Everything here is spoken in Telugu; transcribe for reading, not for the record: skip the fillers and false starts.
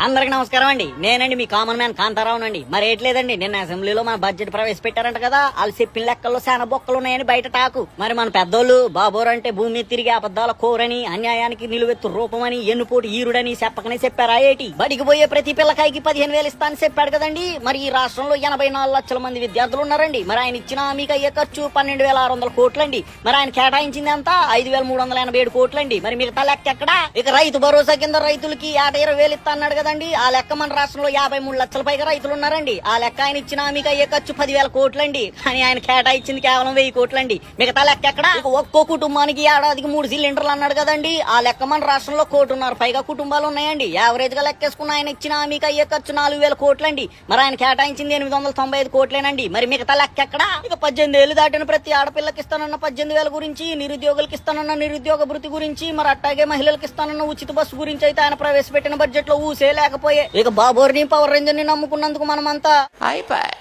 అందరికి నమస్కారం అండి. నేనండి మీ కామన్ మ్యాన్ కాంతారావునండి. మరి ఏట్లేదండి, నిన్న అసెంబ్లీలో మన బడ్జెట్ ప్రవేశపెట్టారంట కదా. వాళ్ళు చెప్పిన లెక్కల్లో శాన బొక్కలు ఉన్నాయని బయట టాకు. మరి మన పెద్దోళ్ళు బాబోరు అంటే భూమి మీద తిరిగి అబద్దాల కోరని, అన్యాయానికి నిలువెత్తు రూపమని, ఎన్నుపోటు ఈరుడని చెప్పకనే చెప్పారా ఏటి? బడికి పోయే ప్రతి పిల్లకాయకి 15,000 ఇస్తానని చెప్పాడు కదండి. మరి ఈ రాష్ట్రంలో 84 లక్షల మంది విద్యార్థులు ఉన్నారండి. మరి ఆయన ఇచ్చిన మీకు అయ్యే ఖర్చు 12,600 కోట్లండి. మరి ఆయన కేటాయించింది అంతా 5,387 కోట్లండి. మరి మిగతా లెక్క ఎక్కడా? ఇక రైతు భరోసా కింద రైతులకి 20,000 ఇస్తా అన్నాడు కదండి. ఆ లెక్క మన రాష్ట్రంలో 53 లక్షల పైగా రైతులు ఉన్నారండి. ఆ లెక్క ఆయన ఇచ్చిన మీకు అయ్యే ఖర్చు 10,000 కోట్లండి. కానీ ఆయన కేటాయించింది కేవలం 1000 కోట్లండి. మిగతా లెక్క ఎక్కడ? ఒక్కో కుటుంబానికి ఏడాదికి 3 సిలిండర్లు అన్నాడు కదండి. ఆ లెక్క మన రాష్ట్రంలో 1,500,000 పైగా కుటుంబాలు ఉన్నాయండి. యావరేజ్ గా లెక్కేసుకున్న ఆయన ఇచ్చిన మీకు అయ్యే ఖర్చు 4,000 కోట్లండి. మరి ఆయన కేటాయించింది 895 కోట్లేనండి. మరి మిగతా లెక్క ఎక్కడ? ఇక 18 ఏళ్లు దాటిన ప్రతి ఆడపిల్లకి ఇస్తానన్న 18,000 గురించి, నిరుద్యోగులకు ఇస్తానన్న నిరుద్యోగ భృతి గురించి, మరి అట్టాగే మహిళలకు ఇస్తానన్న ఉచిత బస్సు గురించి అయితే ఆయన ప్రవేశపెట్టిన బడ్జెట్ లో ఊసే లేకపోయే. ఇక బాబోర్ని పవర్ రేంజర్ ని నమ్ముకున్నందుకు మనమంతా అయిపోయి